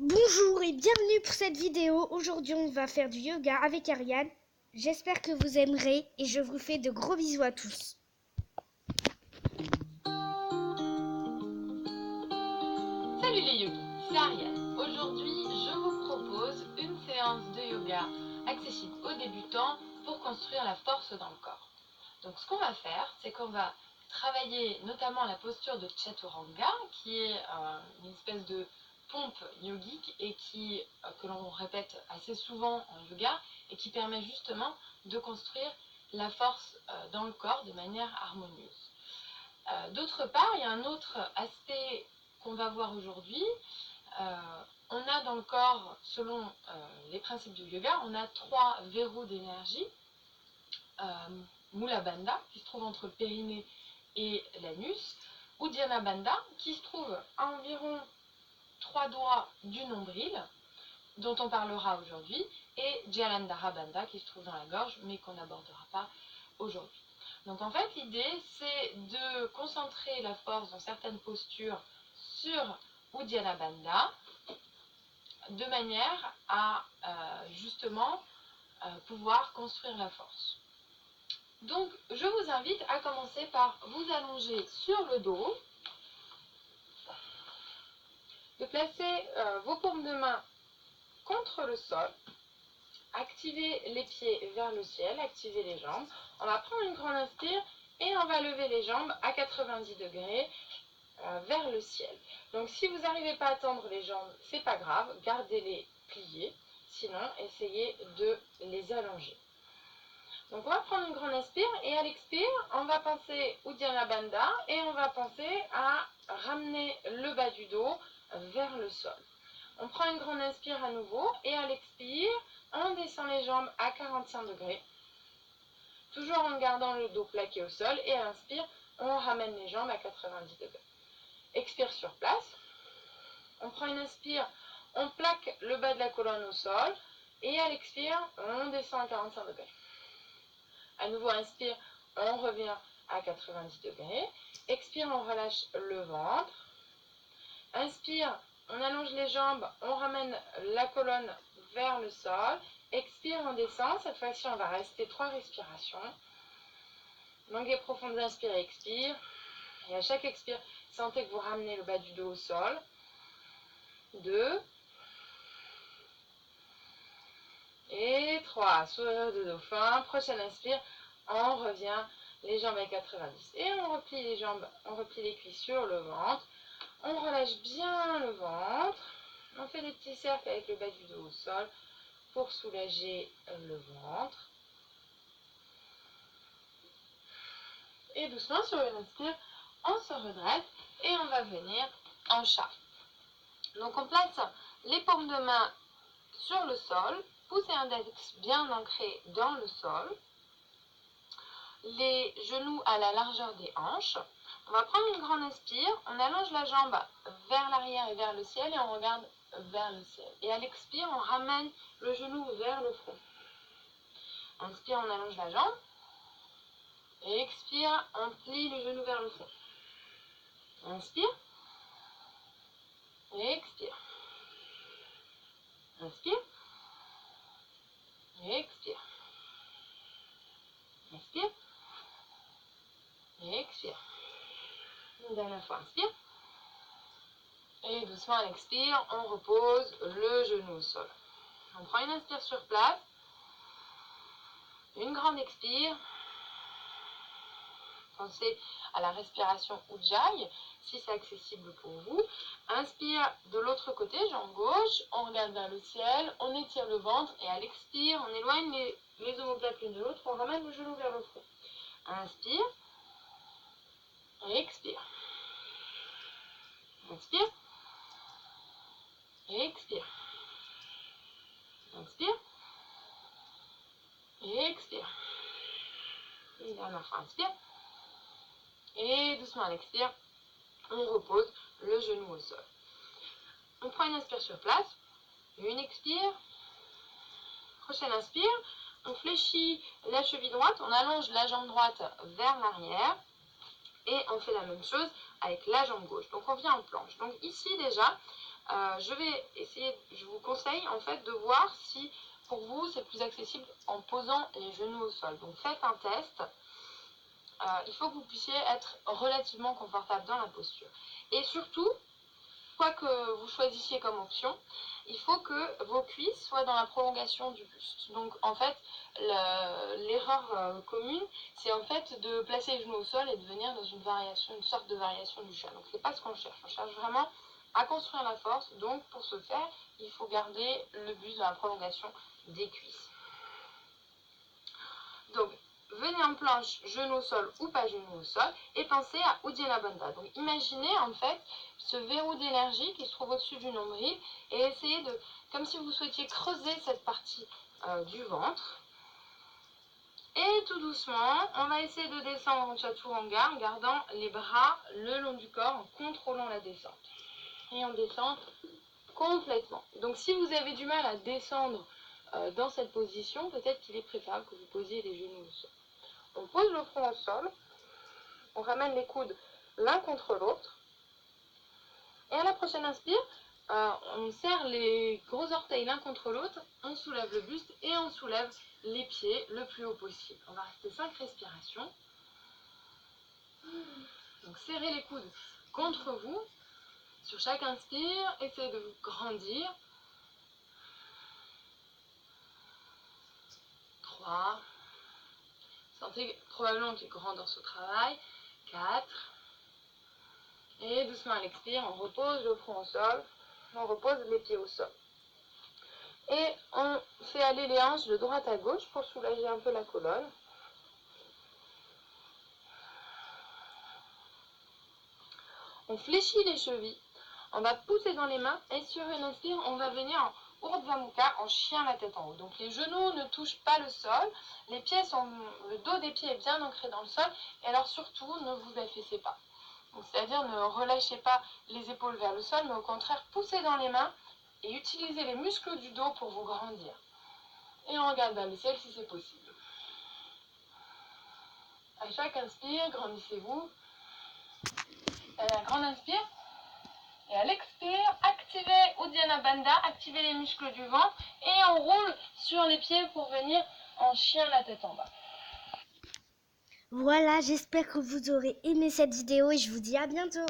Bonjour et bienvenue pour cette vidéo. Aujourd'hui on va faire du yoga avec Ariane. J'espère que vous aimerez et je vous fais de gros bisous à tous. Salut les yogis, c'est Ariane. Aujourd'hui je vous propose une séance de yoga accessible aux débutants pour construire la force dans le corps. Donc ce qu'on va faire, c'est qu'on va travailler notamment la posture de Chaturanga, qui est une espèce de pompe yogique et que l'on répète assez souvent en yoga et qui permet justement de construire la force dans le corps de manière harmonieuse. D'autre part, il y a un autre aspect qu'on va voir aujourd'hui. On a dans le corps, selon les principes du yoga, on a 3 verrous d'énergie. Mula Bandha, qui se trouve entre le périnée et l'anus, Uddiyana Bandha, qui se trouve à environ 3 doigts du nombril, dont on parlera aujourd'hui, et Jalandhara Bandha, qui se trouve dans la gorge, mais qu'on n'abordera pas aujourd'hui. Donc en fait, l'idée, c'est de concentrer la force dans certaines postures sur Uddiyana Bandha, de manière à justement pouvoir construire la force. Donc, je vous invite à commencer par vous allonger sur le dos, de placer vos paumes de main contre le sol, activer les pieds vers le ciel, activer les jambes. On va prendre une grande inspire et on va lever les jambes à 90 degrés vers le ciel. Donc, si vous n'arrivez pas à tendre les jambes, c'est pas grave, gardez-les pliées, sinon essayez de les allonger. Donc on va prendre une grande inspire et à l'expire, on va penser Uddiyana Bandha et on va penser à ramener le bas du dos vers le sol. On prend une grande inspire à nouveau et à l'expire, on descend les jambes à 45 degrés, toujours en gardant le dos plaqué au sol, et à l'inspire, on ramène les jambes à 90 degrés. Expire sur place, on prend une inspire, on plaque le bas de la colonne au sol et à l'expire, on descend à 45 degrés. À nouveau, inspire, on revient à 90 degrés. Expire, on relâche le ventre. Inspire, on allonge les jambes, on ramène la colonne vers le sol. Expire, on descend. Cette fois-ci, on va rester 3 respirations. Longue et profonde inspire et expire. Et à chaque expire, sentez que vous ramenez le bas du dos au sol. 2. Et 3. Sourire de dauphin. Prochaine inspire, on revient les jambes à 90 et on replie les jambes, on replie les cuisses sur le ventre, on relâche bien le ventre, on fait des petits cercles avec le bas du dos au sol pour soulager le ventre et doucement sur une inspire on se redresse et on va venir en chat. Donc on place les paumes de main sur le sol, pouce et index bien ancrés dans le sol, les genoux à la largeur des hanches. On va prendre une grande inspire, on allonge la jambe vers l'arrière et vers le ciel et on regarde vers le ciel. Et à l'expire, on ramène le genou vers le front. Inspire, on allonge la jambe. Et expire, on plie le genou vers le front. Inspire. Et expire. Inspire. Et expire. Inspire. Et expire. Une dernière fois, inspire. Et doucement à l'expire, on repose le genou au sol. On prend une inspire sur place. Une grande expire. Pensez à la respiration Ujjayi, si c'est accessible pour vous. Inspire de l'autre côté, jambe gauche, on regarde vers le ciel, on étire le ventre et à l'expire, on éloigne les omoplates l'une de l'autre, on ramène le genou vers le front. Inspire et expire. Inspire et expire. Inspire et expire. Une dernière fois, inspire. Et doucement à l'expire, on repose le genou au sol. On prend une inspire sur place, une expire. Prochaine inspire, on fléchit la cheville droite, on allonge la jambe droite vers l'arrière et on fait la même chose avec la jambe gauche. Donc on vient en planche. Donc ici déjà, je vous conseille en fait de voir si pour vous c'est plus accessible en posant les genoux au sol. Donc faites un test. Il faut que vous puissiez être relativement confortable dans la posture. Et surtout, quoi que vous choisissiez comme option, il faut que vos cuisses soient dans la prolongation du buste. Donc en fait, l'erreur commune, c'est en fait de placer les genoux au sol et de venir dans une sorte de variation du chat. Donc c'est pas ce qu'on cherche. On cherche vraiment à construire la force. Donc pour ce faire, il faut garder le buste dans la prolongation des cuisses. Donc venez en planche, genou au sol ou pas genou au sol, et pensez à Uddiyana Bandha. Donc imaginez en fait ce verrou d'énergie qui se trouve au-dessus du nombril, et essayez de, comme si vous souhaitiez creuser cette partie du ventre. Et tout doucement, on va essayer de descendre en Chaturanga en gardant les bras le long du corps, en contrôlant la descente. Et on descend complètement. Donc si vous avez du mal à descendre dans cette position, peut-être qu'il est préférable que vous posiez les genoux au sol. On pose le front au sol, on ramène les coudes l'un contre l'autre, et à la prochaine inspire, on serre les gros orteils l'un contre l'autre, on soulève le buste et on soulève les pieds le plus haut possible. On va rester 5 respirations. Donc serrez les coudes contre vous. Sur chaque inspire, essayez de vous grandir. 3. Sentez probablement qu'il y a grand dans ce travail. 4. Et doucement à l'expire, on repose le front au sol, on repose les pieds au sol. Et on fait aller les hanches de droite à gauche pour soulager un peu la colonne. On fléchit les chevilles, on va pousser dans les mains et sur une inspire, on va venir en Urdhva Mukha, en chien la tête en haut. Donc les genoux ne touchent pas le sol, le dos des pieds est bien ancré dans le sol, et alors surtout ne vous affaissez pas. C'est-à-dire ne relâchez pas les épaules vers le sol, mais au contraire poussez dans les mains et utilisez les muscles du dos pour vous grandir. Et on regarde vers le ciel si c'est possible. À chaque inspire, grandissez-vous. À la grande inspire. Et à l'expire, activez Uddiyana Bandha, activez les muscles du ventre et on roule sur les pieds pour venir en chien la tête en bas. Voilà, j'espère que vous aurez aimé cette vidéo et je vous dis à bientôt.